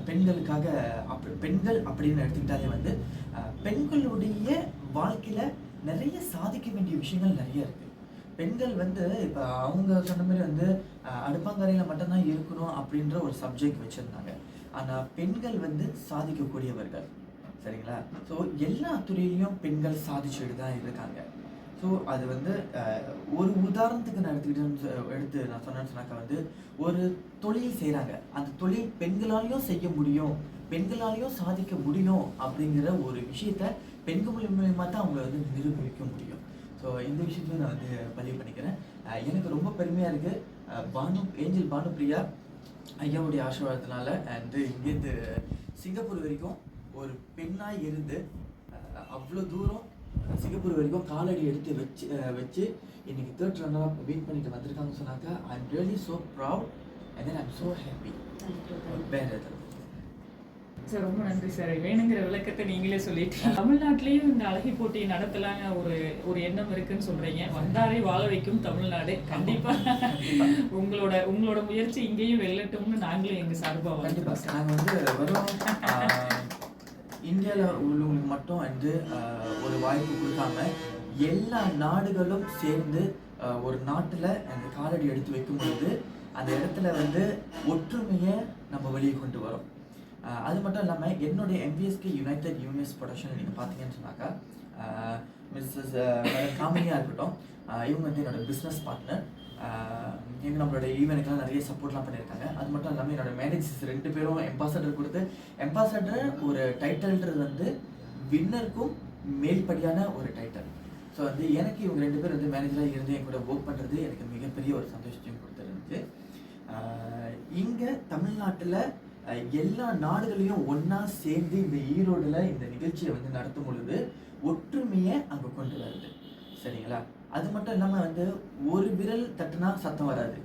பெண்களுக்காக பெண்கள் அப்படின்னு எடுத்துக்கிட்டாலே வந்து பெண்களுடைய வாழ்க்கையில் நிறைய சாதிக்க வேண்டிய விஷயங்கள் நிறைய இருக்குது. பெண்கள் வந்து இப்போ அவங்க சொன்ன மாதிரி வந்து அடுப்பாங்கரையில் மட்டும்தான் இருக்கணும் அப்படின்ற ஒரு சப்ஜெக்ட் வச்சுருந்தாங்க. ஆனால் பெண்கள் வந்து சாதிக்கக்கூடியவர்கள். சரிங்களா? ஸோ எல்லா துறையிலையும் பெண்கள் சாதிச்சுட்டு தான் இருக்காங்க. ஸோ அது வந்து ஒரு உதாரணத்துக்கு நான் எடுத்து நான் சொன்னேன்னு சொன்னாக்கா வந்து ஒரு தொழில் செய்கிறாங்க, அந்த தொழில் பெண்களாலையும் செய்ய முடியும், பெண்களாலையும் சாதிக்க முடியும் அப்படிங்கிற ஒரு விஷயத்த பெண்கள் மூலியமாக தான் அவங்கள வந்து நிரூபிக்க முடியும். ஸோ இந்த விஷயத்தையும் நான் வந்து பதிவு பண்ணிக்கிறேன். எனக்கு ரொம்ப பெருமையாக இருக்குது. ஏஞ்சல் பானுப்பிரியா ஐயாவுடைய ஆசீர்வாதத்தினால அண்டு இங்கேருந்து சிங்கப்பூர் வரைக்கும் ஒரு பெண்ணாக இருந்து அவ்வளோ தூரம் சிங்கப்பூர் வரைக்கும் காலடி எடுத்து வச்சு இன்னைக்கு 3rd ரன்னர்-அப் வின் பண்ணிட்டு வந்திருக்காங்கன்னு சொன்னாக்கா I am really so proud and then I am so happy. வேறு எதாவது சார் ரொம்ப நன்றி சார். வேணுங்கிற விளக்கத்தை நீங்களே சொல்லிட்டீங்க. தமிழ்நாட்டிலையும் இந்த அழகி போட்டி நடத்தலாங்க ஒரு எண்ணம் இருக்குன்னு சொல்றீங்க. வந்தாரை வாழ வைக்கும் தமிழ்நாடு. கண்டிப்பா உங்களோட முயற்சி இங்கேயும் வெல்லட்டும்னு நாங்களும் எங்க சார்பாக கண்டிப்பாக நாங்கள் வந்து வரும் இந்தியாவில் உள்ளவங்களுக்கு மட்டும் வந்து ஒரு வாய்ப்பு கொடுக்காம எல்லா நாடுகளும் சேர்ந்து ஒரு நாட்டில் அந்த காலடி எடுத்து வைக்கும் பொழுது அந்த இடத்துல வந்து ஒற்றுமையை நம்ம வெளியே கொண்டு வரோம். அது மட்டும் இல்லாமல் என்னுடைய எம்பிஎஸ்கி யுனைடெட் யூனிவர்ஸ் ப்ரொடக்ஷன் நீங்கள் பார்த்தீங்கன்னு சொன்னாக்கா மிஸ்ஸஸ் காமினியாக இருக்கட்டும், இவங்க வந்து என்னோட பிஸ்னஸ் பார்ட்னர். இவங்க நம்மளோட ஈவெண்ட்டுக்கெல்லாம் நிறைய சப்போர்ட்லாம் பண்ணியிருக்காங்க. அது மட்டும் இல்லாமல் என்னோட மேனேஜர்ஸ் 2 பேரும் எம்பாசடர் கொடுத்து, எம்பாசடர் ஒரு டைட்டில்ன்றது வந்து வின்னருக்கும் மேல்படியான ஒரு டைட்டில். ஸோ வந்து எனக்கு இவங்க 2 பேர் வந்து மேனேஜராக இருந்து என் கூட ஒர்க் பண்ணுறது எனக்கு மிகப்பெரிய ஒரு சந்தோஷத்தையும் கொடுத்துருந்துச்சு. இங்கே தமிழ்நாட்டில் எல்லா நாடுகளையும் ஒன்றா சேர்ந்து இந்த ஈரோடில் இந்த நிகழ்ச்சியை வந்து நடத்தும் பொழுது ஒற்றுமையை அங்கே கொண்டு வருது. சரிங்களா? அது மட்டும் இல்லாமல் வந்து ஒரு விரல் தட்டுனா சத்தம் வராது,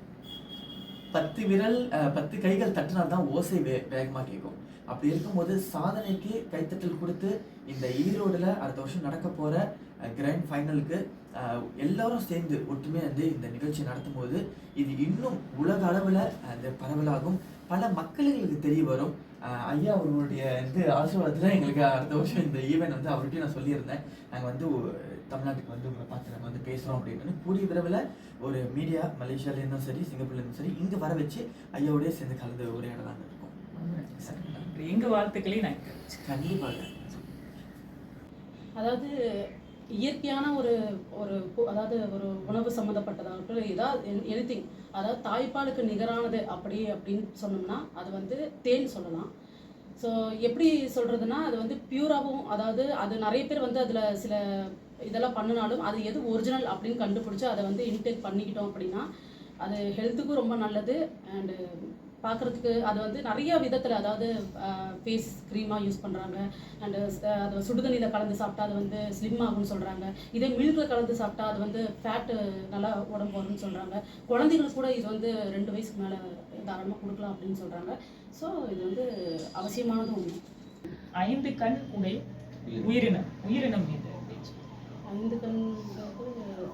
10 கைகள் தட்டினா தான் ஓசை வேகமாக கேட்கும். அப்படி இருக்கும்போது சாதனைக்கு கைத்தட்டல் கொடுத்து இந்த ஈரோடுல அடுத்த வருஷம் நடக்க போற கிராண்ட் ஃபைனலுக்கு எல்லாரும் சேர்ந்து ஒற்றுமையாக வந்து இந்த நிகழ்ச்சி நடத்தும் போது இது இன்னும் உலக அளவில் அந்த பரவலாகும், பல மக்களுக்கு தெரிய வரும். ஐயா அவர்களுடைய ஆசீர்வாதத்தில் எங்களுக்கு அடுத்த வருஷம் இந்த ஈவெண்ட் வந்து அவர்கிட்டையும் நான் சொல்லியிருந்தேன், நாங்கள் வந்து தமிழ்நாட்டுக்கு வந்து உங்களை பார்த்து நம்ம வந்து பேசுகிறோம் அப்படின்னு. கூடிய விரைவில் ஒரு மீடியா மலேசியாவிலேருந்தும் சரி சிங்கப்பூர்லேருந்தும் சரி இங்கே வர வச்சு ஐயாவோடய சேர்ந்து கலந்து உரையாடலான்னு இருக்கும். எங்க வாழ்த்துக்களையும் நான் கண்டிப்பாக. அதாவது இயற்கையான ஒரு அதாவது ஒரு உணவு சம்மந்தப்பட்டதாகட்டும் ஏதாவது எனிதிங், அதாவது தாய்ப்பாலுக்கு நிகரானது அப்படின்னு சொன்னோம்னா அது வந்து தேன் சொல்லலாம். ஸோ எப்படி சொல்கிறதுனா அது வந்து பியூராகவும், அதாவது அது நிறைய பேர் வந்து அதில் சில இதெல்லாம் பண்ணினாலும் அது எது ஒரிஜினல் அப்படின்னு கண்டுபிடிச்சி அதை வந்து இன்டேக் பண்ணிக்கிட்டோம் அப்படின்னா அது ஹெல்த்துக்கும் ரொம்ப நல்லது. அண்டு பார்க்குறதுக்கு அது வந்து நிறைய விதத்தில், அதாவது ஃபேஸ் க்ரீமாக யூஸ் பண்ணுறாங்க, அண்டு அது சுடுதண்ணியில் கலந்து சாப்பிட்டா அது வந்து ஸ்லிம் ஆகும்னு சொல்கிறாங்க. இதே மில்கில் கலந்து சாப்பிட்டா அது வந்து ஃபேட்டு நல்லா உடம்பு வரும்னு சொல்கிறாங்க. குழந்தைங்களுக்கு கூட இது வந்து 2 வயசுக்கு மேலே தாராளமாக கொடுக்கலாம் அப்படின்னு சொல்கிறாங்க. ஸோ இது வந்து அவசியமானது ஒன்று. 5 கண் உடை உயிரினம் இது 5 கண்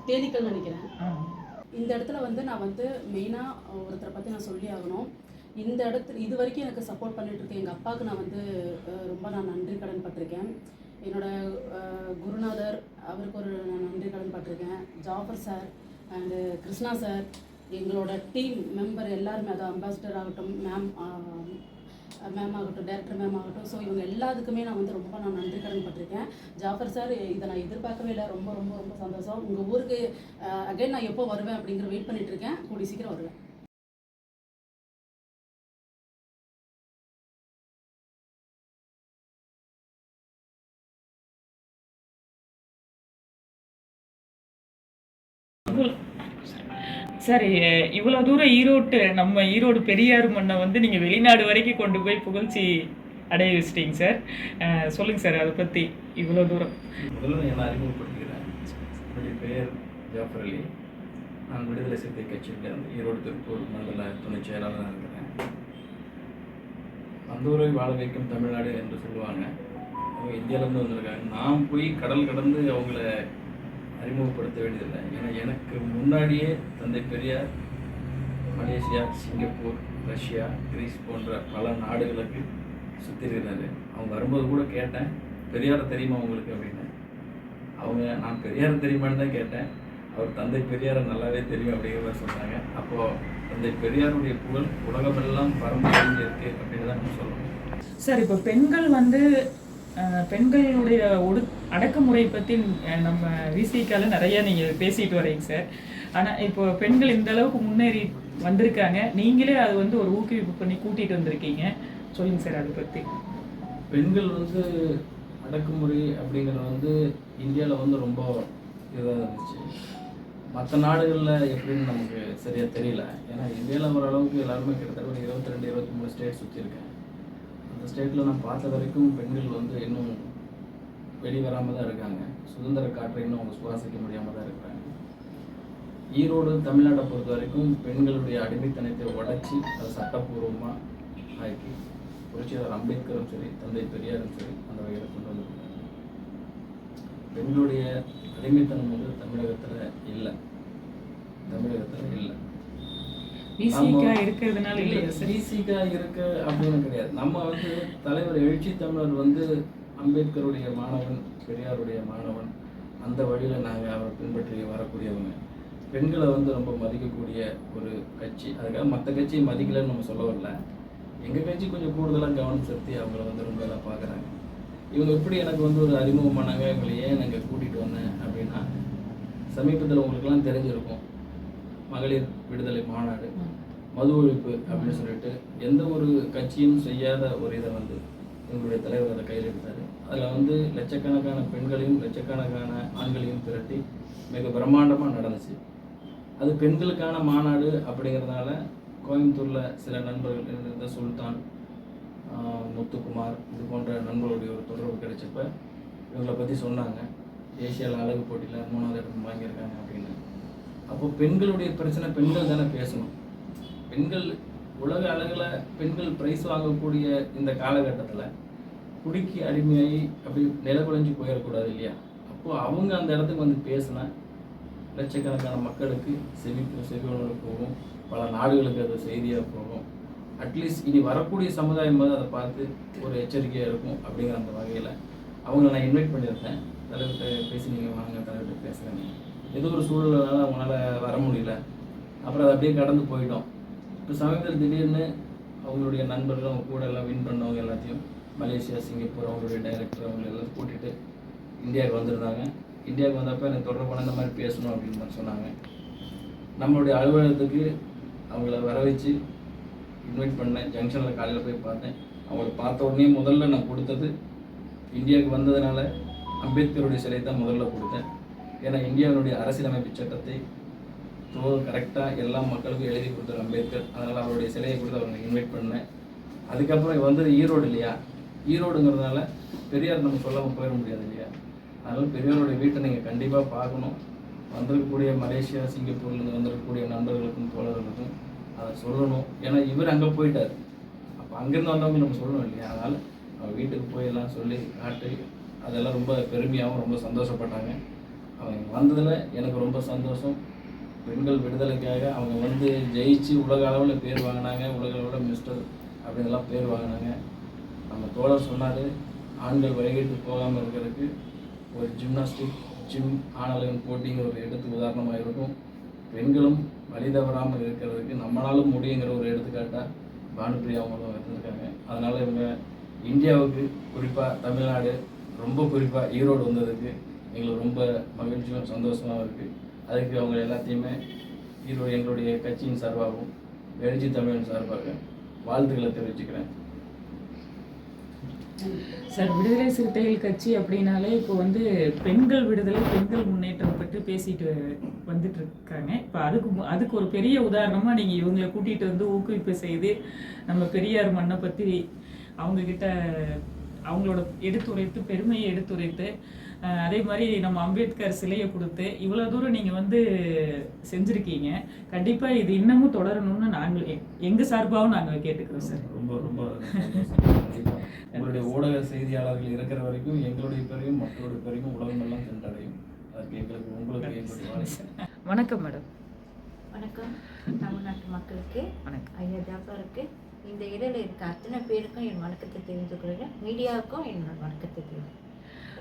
தேனீக்கள் நினைக்கிறேன். இந்த இடத்துல வந்து நான் வந்து மெயினாக ஒருத்தரை பற்றி நான் சொல்லி ஆகணும். இந்த இடத்துல இது வரைக்கும் எனக்கு சப்போர்ட் பண்ணிட்டு இருக்கேன் எங்கள் அப்பாவுக்கு நான் வந்து ரொம்ப நன்றி கடன் பட்டிருக்கேன். என்னோடய குருநாதர் அவருக்கு ஒரு நன்றி கடன் பட்டிருக்கேன். Jafar sir and Krishna sir, எங்களோட டீம் மெம்பர் எல்லாருமே, அது அம்பாசிடர் ஆகட்டும், மேம் ஆகட்டும், டைரக்டர் மேம் ஆகட்டும். ஸோ இவங்க எல்லாத்துக்குமே நான் வந்து ரொம்ப நன்றி கடன் பட்டிருக்கேன். ஜாஃபர் சார், இதை நான் எதிர்பார்க்கவே இல்லை. ரொம்ப ரொம்ப ரொம்ப சந்தோஷம். உங்கள் ஊருக்கு அகைன் நான் எப்போ வருவேன் அப்படிங்கிற வெயிட் பண்ணிகிட்ருக்கேன். கூடி சீக்கிரம் வருவேன். சார், இவ்வளோ தூரம் நம்ம ஈரோடு பெரியார் மண்ணை வந்து நீங்கள் வெளிநாடு வரைக்கும் கொண்டு போய் புகழ்ச்சி அடைய வச்சிட்டீங்க சார். சொல்லுங்கள் சார் அதை பற்றி இவ்வளோ தூரம். முதல்ல நான் அறிமுகப்படுத்திக்கிறேன். என்னுடைய பெயர் ஜாஃபர் அலி. நான் விடுதலை சிறுத்தை கட்சியில் வந்து ஈரோடு திருப்பூர் மண்டல துணை செயலாளராக இருக்கிறேன். வந்தூரை வாழ வைக்கும் தமிழ்நாடு என்று சொல்லுவாங்க. அவங்க இந்தியாவிலேருந்து வந்திருக்காங்க. நான் போய் கடல் கடந்து அவங்கள அறிமுகப்படுத்த வேண்டியதில்லை. ஏன்னா எனக்கு முன்னாடியே தந்தை Periyar Malaysia, Singapore, Russia, Greece போன்ற பல நாடுகளுக்கு சுற்றிருக்கிறாரு. அவங்க வரும்போது கூட கேட்டேன், பெரியாரை தெரியுமா உங்களுக்கு அப்படின்னு. நான் பெரியாரை தெரியுமான்னு தான் கேட்டேன். அவர் தந்தை பெரியாரை நல்லாவே தெரியும் அப்படிங்கிற மாதிரி சொன்னாங்க. அப்போது தந்தை பெரியாருடைய புகழ் உலகமெல்லாம் பரம்பு இருக்குது அப்படின்னு தான் நம்ம சொல்லணும். சார், இப்போ பெண்கள் வந்து பெண்களுடைய அடக்குமுறை பற்றி நம்ம விசிகால நிறைய நீங்கள் பேசிட்டு வரீங்க சார். ஆனால் இப்போ பெண்கள் இந்த அளவுக்கு முன்னேறி வந்திருக்காங்க, நீங்களே அது வந்து ஒரு ஊக்குவிப்பு பண்ணி கூட்டிகிட்டு வந்திருக்கீங்க. சொல்லுங்கள் சார் அதை பற்றி. பெண்கள் வந்து அடக்குமுறை அப்படிங்கிறது வந்து இந்தியாவில் வந்து ரொம்ப இதாக இருந்துச்சு. மற்ற நாடுகளில் எப்படின்னு நமக்கு சரியாக தெரியல. ஏன்னா இந்தியாவில் ஓரளவுக்கு எல்லாருமே கிட்டத்தட்ட ஒரு 22-23 ஸ்டேட் சுற்றிருக்கேன். அந்த ஸ்டேட்டில் நான் பார்த்த வரைக்கும் பெண்கள் வந்து இன்னும் வெளிவராமல் தான் இருக்காங்க. சுதந்திர காற்றை இன்னும் அவங்க சுவாசிக்க முடியாமல் தான் இருக்கிறாங்க. ஈரோடு தமிழ்நாட்டை பொறுத்த வரைக்கும் பெண்களுடைய அடிமைத்தனத்தை உடைச்சி அதை சட்டப்பூர்வமாக ஆக்கி புரட்சியாளர் அம்பேத்கரும் சரி, தந்தை பெரியாரும் சரி அந்த வகையில் கொண்டு வந்திருக்காங்க. பெண்களுடைய அடிமைத்தனம் வந்து தமிழகத்தில் இல்லை. இருக்கிறதுனால இருக்க அப்படின்னு கிடையாது. நம்ம வந்து தலைவர் எழுச்சி தமிழர் வந்து அம்பேத்கருடைய மாணவன், பெரியாருடைய மாணவன். அந்த வழியில் நாங்கள் அவரை பின்பற்றி வரக்கூடியவங்க. பெண்களை வந்து ரொம்ப மதிக்கக்கூடிய ஒரு கட்சி. அதுக்காக மற்ற கட்சியை மதிக்கலைன்னு நம்ம சொல்ல வரல. எங்கள் கட்சி கொஞ்சம் கூடுதலாக கவனம் செலுத்தி அவங்கள வந்து ரொம்ப எல்லாம் பார்க்குறாங்க. இவங்க எப்படி எனக்கு வந்து ஒரு அறிமுகமானாங்க, இவங்களை ஏன் நாங்கள் கூட்டிகிட்டு வந்தேன் அப்படின்னா, சமீபத்தில் உங்களுக்கெல்லாம் தெரிஞ்சிருக்கும், மகளிர் விடுதலை மாநாடு, மது ஒழிப்பு அப்படின்னு சொல்லிட்டு எந்த ஒரு கட்சியும் செய்யாத ஒரு இதை வந்து எங்களுடைய தலைவர் அதை கையில் எடுத்தார். அதில் வந்து லட்சக்கணக்கான பெண்களையும் லட்சக்கணக்கான ஆண்களையும் திரட்டி மிக பிரம்மாண்டமாக நடந்துச்சு. அது பெண்களுக்கான மாநாடு அப்படிங்கிறதுனால கோயம்புத்தூரில் சில நண்பர்கள் இருந்த சுல்தான், முத்துக்குமார், இது போன்ற நண்பர்களுடைய ஒரு தொடர்பு கிடைச்சப்ப இவங்களை பற்றி சொன்னாங்க. ஏசியாவில் அழகு போட்டியில் 3வது இடம் வாங்கியிருக்காங்க அப்படின்னு. அப்போது பெண்களுடைய பிரச்சனை பெண்கள் தானே பேசணும். பெண்கள் உலக அளவில் பெண்கள் பிரைஸ் வாங்கக்கூடிய இந்த காலகட்டத்தில் குடிக்கு அடிமையாகி அப்படி நிலகுலைஞ்சு போயிடக்கூடாது இல்லையா? அப்போது அவங்க அந்த இடத்துக்கு வந்து பேசினா லட்சக்கணக்கான மக்களுக்கு செவியோடு போகும், பல நாடுகளுக்கு அது செய்தியாக போகும். அட்லீஸ்ட் இனி வரக்கூடிய சமுதாயம் அதை பார்த்து ஒரு எச்சரிக்கையாக இருக்கும். அப்படிங்கிற அந்த வகையில் அவங்கள நான் இன்வைட் பண்ணியிருந்தேன். தலைவர்கிட்ட பேசி நீங்கள் வாங்க, தலைவர்கிட்ட பேசுகிறேன். ஏதோ ஒரு சூழலால் அவங்களால வர முடியல. அப்புறம் அதை அப்படியே கடந்து போயிட்டோம். இப்போ சமீபத்தில் திடீர்னு அவங்களுடைய நண்பர்கள் அவங்க கூட எல்லாம் வின் பண்ணவங்க எல்லாத்தையும் மலேசியா, சிங்கப்பூர் அவங்களுடைய டைரக்டர் அவங்க எல்லாம் கூட்டிகிட்டு இந்தியாவுக்கு வந்திருந்தாங்க. இந்தியாவுக்கு வந்தப்போ எனக்கு தொடர்பான இந்த மாதிரி பேசணும் அப்படின்னு மாதிரி சொன்னாங்க. நம்மளுடைய அலுவலகத்துக்கு அவங்கள வர வச்சு இன்வைட் பண்ணேன். ஜங்ஷனில் காலையில் போய் பார்த்தேன். அவங்கள பார்த்த உடனே முதல்ல நான் கொடுத்தது இந்தியாவுக்கு வந்ததுனால அம்பேத்கருடைய சிலை தான் முதல்ல கொடுத்தேன். ஏன்னா இந்தியாவினுடைய அரசியலமைப்பு சட்டத்தை கரெக்டாக எல்லா மக்களுக்கும் எழுதி கொடுத்தார் அம்பேத்கர். அதனால் அவருடைய சிலையை கொடுத்து அவங்களை இன்வைட் பண்ணேன். அதுக்கப்புறம் வந்தது ஈரோடு இல்லையா? ஈரோடுங்கிறதுனால பெரியார் நம்ம சொல்லாமல் போயிட முடியாது இல்லையா? அதனால் பெரியாருடைய வீட்டை நீங்கள் கண்டிப்பாக பார்க்கணும். வந்திருக்கக்கூடிய மலேசியா, சிங்கப்பூர்லேருந்து வந்திருக்கக்கூடிய நண்பர்களுக்கும் தோழர்களுக்கும் அதை சொல்லணும். ஏன்னா இவர் அங்கே போயிட்டார். அப்போ அங்கேருந்து வந்தவங்க நம்ம சொல்லணும் இல்லையா? அதனால் அவங்க வீட்டுக்கு போய் எல்லாம் சொல்லி காட்டு அதெல்லாம் ரொம்ப பெருமையாகவும் ரொம்ப சந்தோஷப்பட்டாங்க. அவங்க வந்ததில் எனக்கு ரொம்ப சந்தோஷம். பெண்கள் விடுதலைக்காக அவங்க வந்து ஜெயிச்சு உலக அளவில் பேர் வாங்கினாங்க. உலக அளவில் மிஸ்டர் அப்படின்லாம் பேர் வாங்கினாங்க. நம்ம தோழர் சொன்னார், ஆண்கள் வயகிட்டு போகாமல் இருக்கிறதுக்கு ஒரு ஜிம் ஆணழகன் போட்டிங்கிற ஒரு எடுத்து உதாரணமாக இருக்கும். பெண்களும் வழி தவறாமல் இருக்கிறதுக்கு நம்மளாலும் முடியுங்கிற ஒரு எடுத்துக்காட்டாக பானுப்பிரியா அவங்களும் இருந்திருக்காங்க. அதனால் இவங்க இந்தியாவுக்கு குறிப்பாக தமிழ்நாடு, ரொம்ப குறிப்பாக ஈரோடு வந்ததுக்கு எங்களுக்கு ரொம்ப மகிழ்ச்சியும் சந்தோஷமாகவும் இருக்குது. அதுக்கு அவங்க எல்லாத்தையுமே ஈரோடு எங்களுடைய கட்சியின் சார்பாகவும் எழுச்சி தமிழின் சார்பாக வாழ்த்துக்களை தெரிவிச்சுக்கிறேன். சார், விடுதலை சிறுத்தைகள் கட்சி அப்படின்னாலே இப்போ வந்து பெண்கள் விடுதலை, பெண்கள் முன்னேற்றம் பற்றி பேசிட்டு வந்துட்டு இருக்காங்க. இப்போ அதுக்கு ஒரு பெரிய உதாரணமாக நீங்கள் இவங்களை கூட்டிகிட்டு வந்து ஊக்குவிப்பு செய்து நம்ம பெரியார் மண்ணை பற்றி அவங்கக்கிட்ட அவங்களோட எடுத்துரைத்து பெருமையை எடுத்துரைத்து, அதே மாதிரி நம்ம அம்பேத்கர் சிலையை கொடுத்து இவ்வளோ தூரம் நீங்கள் வந்து செஞ்சுருக்கீங்க. கண்டிப்பாக இது இன்னமும் தொடரணும்னு நாங்கள் எங்கள் சார்பாகவும் நாங்கள் கேட்டுக்கிறோம் சார். ரொம்ப ரொம்ப உங்களுடைய ஊடக செய்தியாளர்கள் இருக்கிற வரைக்கும் எங்களுடைய பேரையும் மக்களுடைய பேரையும் உலகமெல்லாம் சென்றடையும். அதுக்கு எங்களுக்கு உங்களுக்கு வணக்கம் மேடம். வணக்கம். தமிழ்நாட்டு மக்களுக்கு வணக்கம். ஐயா ஜாஃபருக்கு, இந்த இடத்துல இருக்க அத்தனை பேருக்கும் என் வணக்கத்தை தெரிஞ்சுக்கிறேன். மீடியாவுக்கும் என்னோட வணக்கத்தை தெரியும்.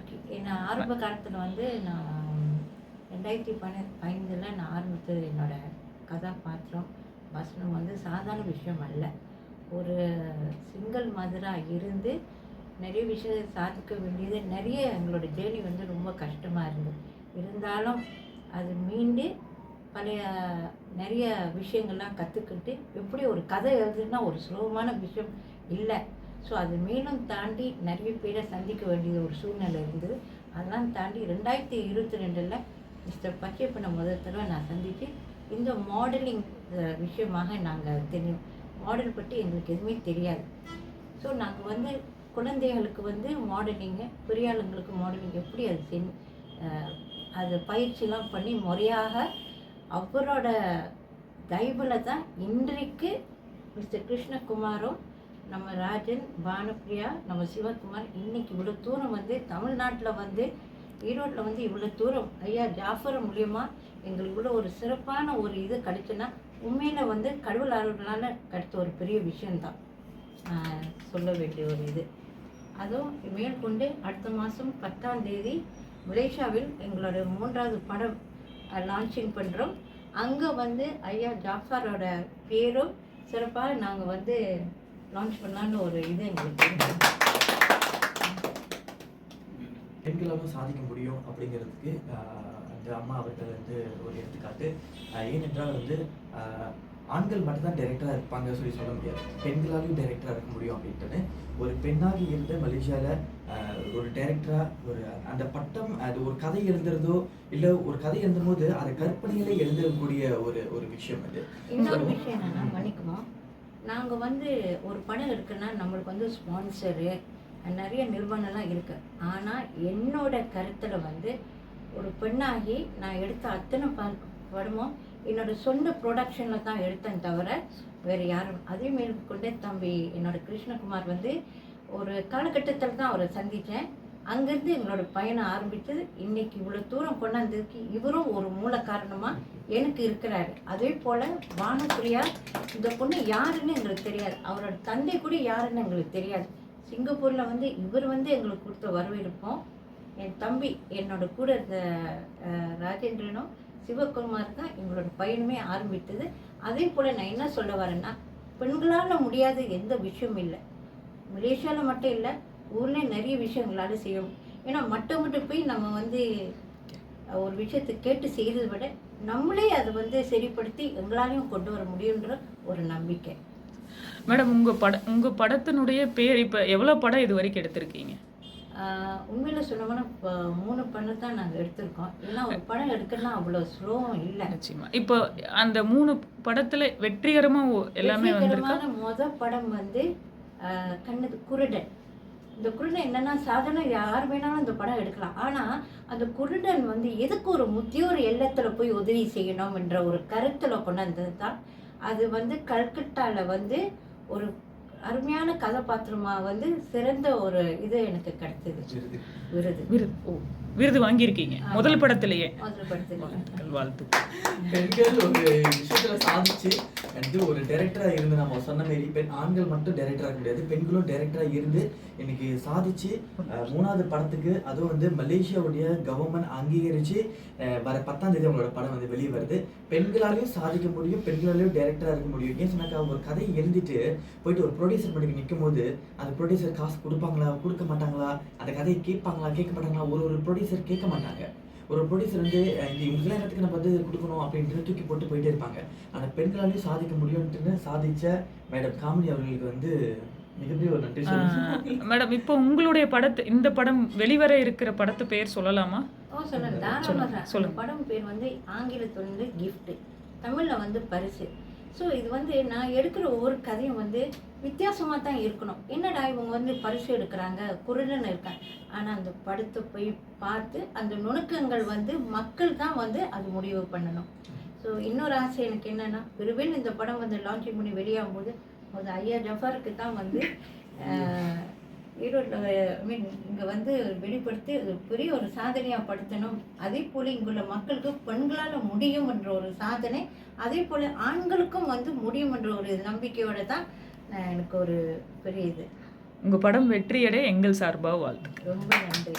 ஓகே, நான் ஆரம்ப காலத்தில் வந்து நான் 2015 நான் ஆரம்பித்தது என்னோட கதாபாத்திரம் வசனம் வந்து சாதாரண விஷயம் அல்ல. ஒரு சிங்கிள் மதராக இருந்து நிறைய விஷயத்தை சாதிக்க வேண்டியது, நிறைய எங்களோட ஜேர்னி வந்து ரொம்ப கஷ்டமாக இருந்தது. இருந்தாலும் அது மீண்டு பழைய நிறைய விஷயங்கள்லாம் கற்றுக்கிட்டு எப்படி ஒரு கதை எழுதுனா ஒரு சுலபமான விஷயம் இல்லை. ஸோ அது மேலும் தாண்டி நிறைய பேரை சந்திக்க வேண்டியது ஒரு சூழ்நிலை இருந்தது. அதெல்லாம் தாண்டி 2022 மிஸ்டர் பச்சைப்பனை முதல் தடவை நான் சந்தித்து இந்த மாடலிங் விஷயமாக நாங்கள் தெரியும். மாடல் பற்றி எங்களுக்கு எதுவுமே தெரியாது. ஸோ நாங்கள் வந்து குழந்தைகளுக்கு வந்து மாடலிங்கு, பெரியாளுங்களுக்கு மாடலிங் எப்படி அது அது பயிற்சிலாம் பண்ணி முறையாக அவரோட தயவில் தான் இன்றைக்கு மிஸ்டர் கிருஷ்ணகுமாரும் நம்ம ராஜன், பானுப்பிரியா, நம்ம சிவகுமார் இன்னைக்கு இவ்வளோ தூரம் வந்து தமிழ்நாட்டில் வந்து ஈரோட்டில் வந்து இவ்வளோ தூரம் ஐயா ஜாஃபர் மூலியமாக எங்களுக்கு இவ்வளோ ஒரு சிறப்பான ஒரு இது கிடைச்சுன்னா உண்மையில் வந்து கடவுள் அருளால் கிடைத்த ஒரு பெரிய விஷயந்தான் சொல்ல வேண்டிய ஒரு இது. அதுவும் மேற்கொண்டு அடுத்த மாதம் 10ஆம் தேதி மலேசியாவில் எங்களோட 3வது படம் லான்ச்சிங் பண்ணுறோம். அங்கே வந்து ஐயா ஜாஃபரோட பேரும் சிறப்பாக நாங்கள் வந்து லான்ச் பண்ணலான்னு ஒரு இது எங்களுக்கு. பெண்களாலும் சாதிக்க முடியும் அப்படிங்கிறதுக்கு அந்த அம்மா அவர்கள் வந்து ஒரு எடுத்துக்காட்டு. ஏனென்றால் வந்து ஆண்கள் மட்டும்தான் டைரக்டராக இருப்பாங்க சொல்லி சொல்ல முடியாது, பெண்களாலையும் டைரக்டராக இருக்க முடியும் அப்படின்ட்டு ஒரு பெண்ணாக இருந்த மலேசியாவில் ஒரு டைரக்டராக ஒரு அந்த பட்டம், அது ஒரு கதை எழுதுறதோ இல்லை ஒரு கதை எழுதும் போது அதை கற்பனையிலே எழுதக்கூடிய ஒரு ஒரு விஷயம். அது இன்னொரு விஷயம் என்னென்னா மன்னிக்குமா, நாங்கள் வந்து ஒரு படம் இருக்குன்னா நம்மளுக்கு வந்து ஸ்பான்சரு நிறைய நிறுவனம்லாம் இருக்குது. ஆனால் என்னோட கருத்தில் வந்து ஒரு பெண்ணாகி நான் எடுத்த அத்தனை படமும் என்னோட சொந்த ப்ரொடக்ஷனில் தான் எடுத்தேன் தவிர வேறு யாரும் அதே மேற்கொண்டு தம்பி என்னோட கிருஷ்ணகுமார் வந்து ஒரு காலகட்டத்தில் தான் அவரை சந்தித்தேன். அங்கேருந்து எங்களோட பயணம் ஆரம்பித்தது. இன்னைக்கு இவ்வளோ தூரம் கொண்டாந்ததுக்கு இவரும் ஒரு மூல காரணமாக எனக்கு இருக்கிறாரு. அதே போல் பானுப்பிரியா, இந்த பொண்ணு யாருன்னு எங்களுக்கு தெரியாது, அவரோட தந்தை கூட யாருன்னு எங்களுக்கு தெரியாது. சிங்கப்பூரில் வந்து இவர் வந்து எங்களுக்கு கொடுத்த வரவேற்போம். என் தம்பி என்னோட கூட இருந்த ராஜேந்திரனும் சிவகுமார் தான் எங்களோட பயணமே ஆரம்பித்தது. அதே போல் நான் என்ன சொல்ல வரேன்னா, பெண்களால் முடியாத எந்த விஷயமும் இல்லை. மலேசியாவில் மட்டும் இல்லை, ஊரில் நிறைய விஷயங்களால் செய்யும். ஏன்னா மட்டும் போய் நம்ம வந்து ஒரு விஷயத்தை கேட்டு செய்கிறத விட நம்மளே அதை வந்து சரிப்படுத்தி எங்களாலையும் கொண்டு வர முடியுன்ற ஒரு நம்பிக்கை. மேடம், உங்கள் படத்தினுடைய பேர் இப்போ எவ்வளோ படம் இது வரைக்கும் எடுத்திருக்கீங்க? உண்மையில் சொல்லணும்னா இப்போ 3 படம் தான் நாங்கள் எடுத்திருக்கோம். ஏன்னா ஒரு படம் எடுக்கணும்னா அவ்வளோ ஸ்லோவும் இல்லை. நிச்சயமா. இப்போ அந்த 3 படத்தில் வெற்றிகரமாக எல்லாமே வந்திருக்கா? மொதல் படம் வந்து குருடன். இந்த குருடன் என்னன்னா, சாதாரண யார் வேணாலும் இந்த படம் எடுக்கலாம். ஆனால் அந்த குருடன் வந்து எதுக்கு ஒரு முதியோர் இல்லத்தில் போய் உதவி செய்யணும் என்ற ஒரு கருத்தில் கொண்டாந்தது தான். அது வந்து கல்கட்டாவில் வந்து ஒரு அருமையான கதாபாத்திரமாக வந்து சிறந்த ஒரு இது எனக்கு கிடைச்சது. விருது வாங்கியிருக்கீங்க முதல் படத்திலேயே. வாழ்த்து. பெண்கள் ஒரு விஷயத்துல சாதிச்சு ஒரு டைரக்டரா இருந்து, நம்ம சொன்ன மாதிரி ஆண்கள் மட்டும் டைரக்டரா இருக்க முடியாது, பெண்களும் டைரக்டரா இருந்து இன்னைக்கு சாதிச்சு 3வது படத்துக்கு, அதுவும் வந்து மலேசியாவுடைய கவர்மெண்ட் அங்கீகரிச்சு வர 10ஆம் தேதி அவங்களோட படம் வந்து வெளியே வருது. பெண்களாலையும் சாதிக்க முடியும், பெண்களாலையும் டைரக்டரா இருக்க முடியும். ஏன் சொன்னாக்கா, ஒரு கதையை எழுதிட்டு போயிட்டு ஒரு ப்ரொடியூசர் பண்ணிட்டு நிற்கும் போது அந்த ப்ரொடியூசர் காசு கொடுப்பாங்களா கொடுக்க மாட்டாங்களா, அந்த கதையை கேட்பாங்களா கேட்க மாட்டாங்களா, ஒரு ப்ரொடியூசர் கேட்க மாட்டாங்க. ஒரு ப்ரொடியூசர் வந்து இந்த நேரத்துக்கு நம்ம வந்து கொடுக்கணும் அப்படின்ட்டு தூக்கி போட்டு போயிட்டே இருப்பாங்க. ஆனால் பெண்களாலையும் சாதிக்க முடியும்னு சாதிச்ச மேடம் காமினி அவர்களுக்கு வந்து மிகப்பெரிய ஒரு நன்றி சொல்லுங்க. மேடம், இப்போ உங்களுடைய இந்த படம் வெளிவர இருக்கிற படத்து பேர் சொல்லலாமா? சொல்லுங்க. படம் பேர் வந்து ஆங்கிலத்தில் வந்து கிஃப்ட், தமிழில் வந்து பரிசு. ஸோ இது வந்து நான் எடுக்கிற ஒவ்வொரு கதையும் வந்து வித்தியாசமாக தான் இருக்கணும். என்னடா இவங்க வந்து பரிசு எடுக்கிறாங்க, குருடன் இருக்காங்க, ஆனால் அந்த படத்தை போய் பார்த்து அந்த நுணுக்கங்கள் வந்து மக்கள் தான் வந்து அது முடிவு பண்ணணும். ஸோ இன்னொரு ஆசை எனக்கு என்னென்னா, விரைவில் இந்த படம் வந்து லான்ச்சிங் பண்ணி வெளியாகும் போது ஒரு ஐயா ஜஃபாருக்கு தான் வந்து ஈரோட்டில் இங்கே வந்து வெளிப்படுத்தி அது பெரிய ஒரு சாதனையாக படுத்தணும். அதே போல் இங்குள்ள மக்களுக்கு பெண்களால் முடியும் என்ற ஒரு சாதனை, அதே போல் ஆண்களுக்கும் வந்து முடியும் என்ற ஒரு நம்பிக்கையோடு தான் எனக்கு ஒரு பெரிய இது. உங்கள் படம் வெற்றியடைய எங்கள் சார்பாக வாழ்த்து. ரொம்ப நன்றி.